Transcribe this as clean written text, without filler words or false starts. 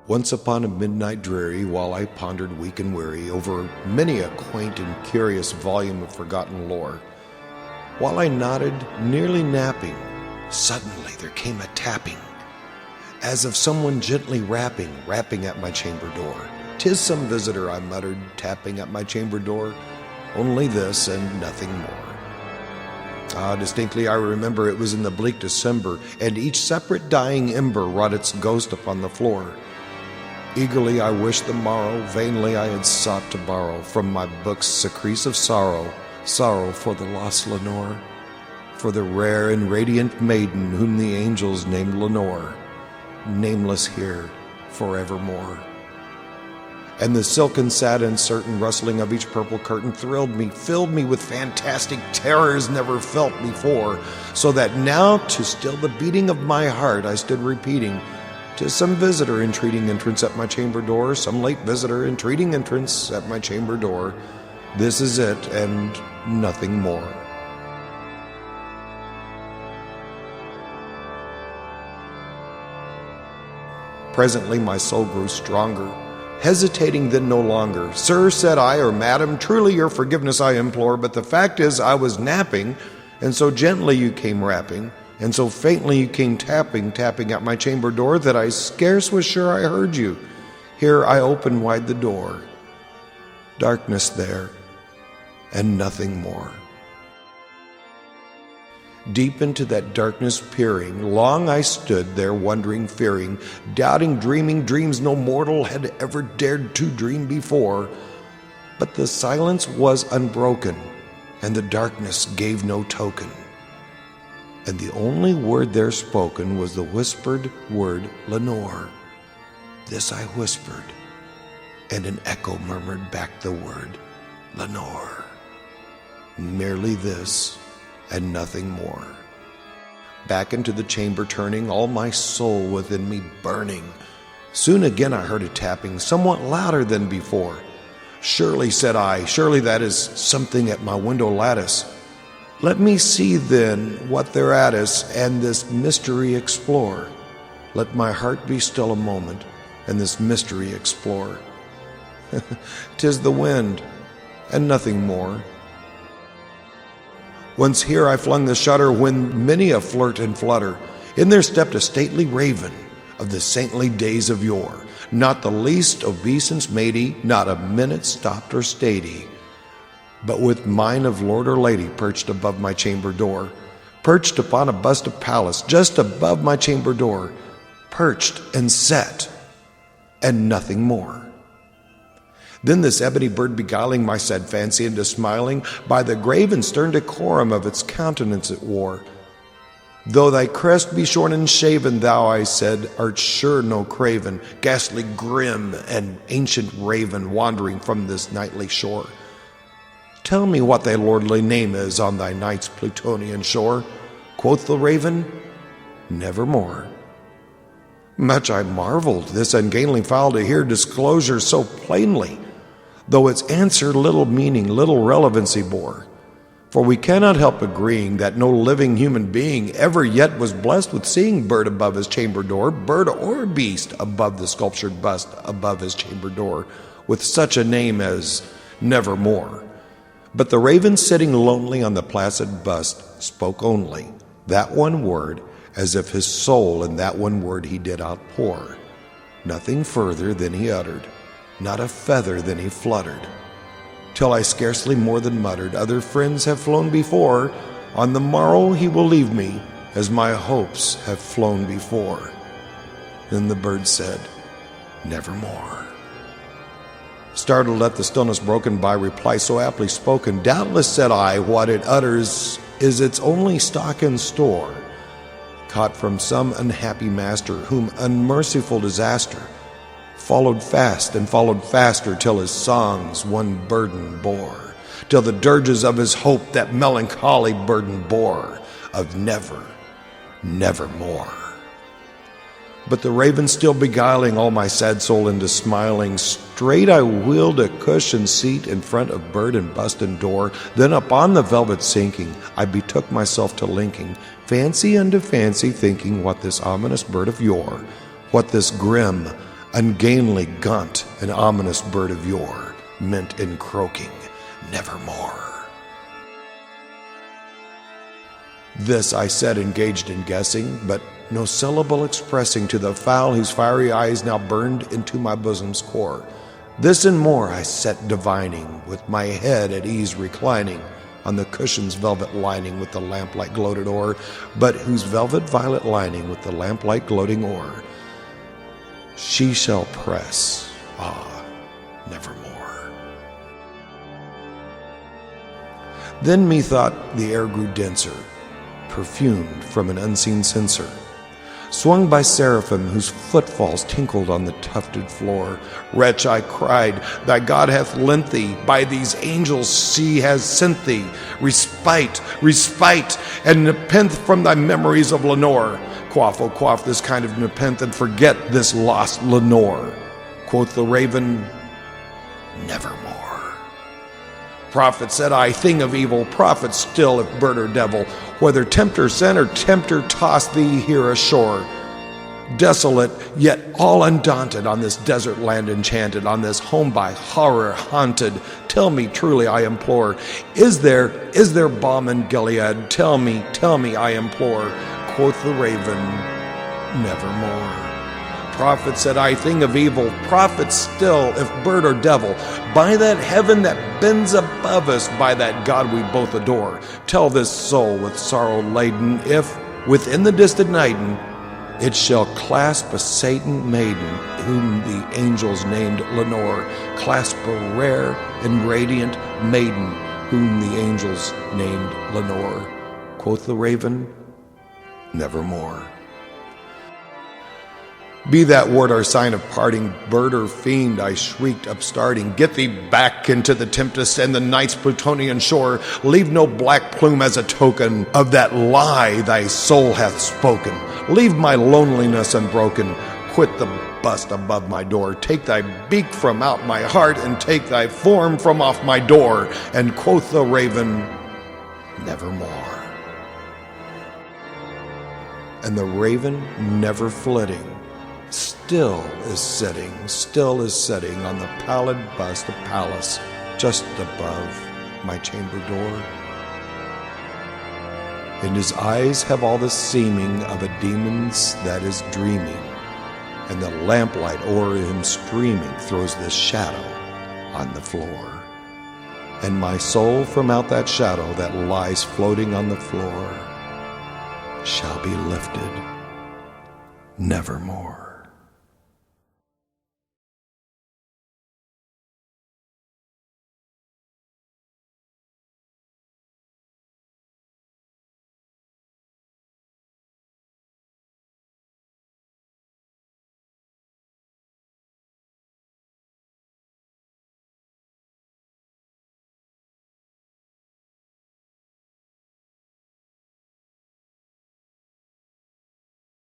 Once upon a midnight dreary, while I pondered weak and weary over many a quaint and curious volume of forgotten lore, while I nodded, nearly napping, suddenly there came a tapping, as of someone gently rapping at my chamber door. "'Tis some visitor," I muttered, tapping at my chamber door. "Only this and nothing more." Distinctly I remember it was in the bleak December, and each separate dying ember wrought its ghost upon the floor. Eagerly I wished the morrow, vainly I had sought to borrow from my book's secrets of sorrow for the lost Lenore, for the rare and radiant maiden whom the angels named Lenore, nameless here forevermore. And the silken, sad, uncertain rustling of each purple curtain thrilled me, filled me with fantastic terrors never felt before, so that now, to still the beating of my heart, I stood repeating, "'Tis some visitor entreating entrance at my chamber door, some late visitor entreating entrance at my chamber door. This is it, and nothing more." Presently my soul grew stronger, hesitating then no longer. "Sir," said I, "or madam, truly your forgiveness I implore, but the fact is I was napping, and so gently you came rapping, and so faintly you came tapping at my chamber door, that I scarce was sure I heard you. Here I opened wide the door. Darkness there, and nothing more." Deep into that darkness peering, long I stood there wondering, fearing, doubting, dreaming dreams no mortal had ever dared to dream before. But the silence was unbroken, and the darkness gave no token. And the only word there spoken was the whispered word "Lenore." This I whispered, and an echo murmured back the word "Lenore." Merely this, and nothing more. Back into the chamber turning, all my soul within me burning. Soon again I heard a tapping, somewhat louder than before. "Surely," said I, "surely that is something at my window lattice. Let me see then what thereat is, and this mystery explore. Let my heart be still a moment, and this mystery explore." 'Tis the wind, and nothing more. Once here I flung the shutter, when many a flirt and flutter, in there stepped a stately raven of the saintly days of yore, not the least obeisance made he, not a minute stopped or stayed he, but with mine of lord or lady perched above my chamber door, perched upon a bust of Pallas just above my chamber door, perched and set, and nothing more. Then this ebony bird beguiling my sad fancy into smiling, by the grave and stern decorum of its countenance it wore. "Though thy crest be shorn and shaven, thou," I said, "art sure no craven, ghastly grim and ancient raven, wandering from this nightly shore. Tell me what thy lordly name is on thy night's Plutonian shore." Quoth the raven, "Nevermore." Much I marveled this ungainly fowl to hear disclosure so plainly, though its answer little meaning, little relevancy bore. For we cannot help agreeing that no living human being ever yet was blessed with seeing bird above his chamber door, bird or beast above the sculptured bust above his chamber door, with such a name as Nevermore. But the raven sitting lonely on the placid bust spoke only that one word, as if his soul in that one word he did outpour. Nothing further than he uttered, not a feather than he fluttered, till I scarcely more than muttered, "Other friends have flown before, on the morrow he will leave me, as my hopes have flown before." Then the bird said, "Nevermore." Startled at the stillness broken by reply so aptly spoken, "Doubtless," said I, "what it utters is its only stock and store, caught from some unhappy master, whom unmerciful disaster followed fast and followed faster, till his songs one burden bore, till the dirges of his hope that melancholy burden bore, of never, nevermore." But the raven still beguiling all my sad soul into smiling, straight I wheeled a cushioned seat in front of bird and bust and door. Then upon the velvet sinking, I betook myself to linking fancy unto fancy, thinking what this ominous bird of yore, what this grim, ungainly, gaunt, and ominous bird of yore, meant in croaking, nevermore. This I said, engaged in guessing, but no syllable expressing to the fowl whose fiery eyes now burned into my bosom's core. This and more I set divining, with my head at ease reclining on the cushion's velvet lining with the lamplight gloated o'er, but whose velvet violet lining with the lamplight gloating o'er she shall press, nevermore. Then methought the air grew denser, perfumed from an unseen censer, swung by seraphim whose footfalls tinkled on the tufted floor. Wretch, I cried, thy God hath lent thee, by these angels she has sent thee, respite, respite, and nepenthe from thy memories of Lenore. Quaff, oh quaff this kind of nepenthe, and forget this lost Lenore. Quoth the raven, nevermore. Prophet, said I, thing of evil, prophet still, if bird or devil, whether tempter sent or tempter tossed thee here ashore. Desolate, yet all undaunted, on this desert land enchanted, on this home by horror haunted, tell me truly, I implore, is there balm in Gilead? Tell me, I implore. Quoth the raven, nevermore. Prophet, said I, thing of evil, prophet still, if bird or devil, by that heaven that bends above us, by that God we both adore, tell this soul with sorrow laden, if, within the distant nighten, it shall clasp a Satan maiden, whom the angels named Lenore, clasp a rare and radiant maiden, whom the angels named Lenore. Quoth the raven, nevermore. Be that word our sign of parting, bird or fiend, I shrieked upstarting, get thee back into the tempest and the night's Plutonian shore. Leave no black plume as a token of that lie thy soul hath spoken. Leave my loneliness unbroken. Quit the bust above my door. Take thy beak from out my heart, and take thy form from off my door. And quoth the raven, nevermore. And the raven, never flitting, still is sitting on the pallid bust of Pallas, just above my chamber door. And his eyes have all the seeming of a demon's that is dreaming, and the lamplight o'er him streaming throws this shadow on the floor. And my soul from out that shadow that lies floating on the floor shall be lifted nevermore.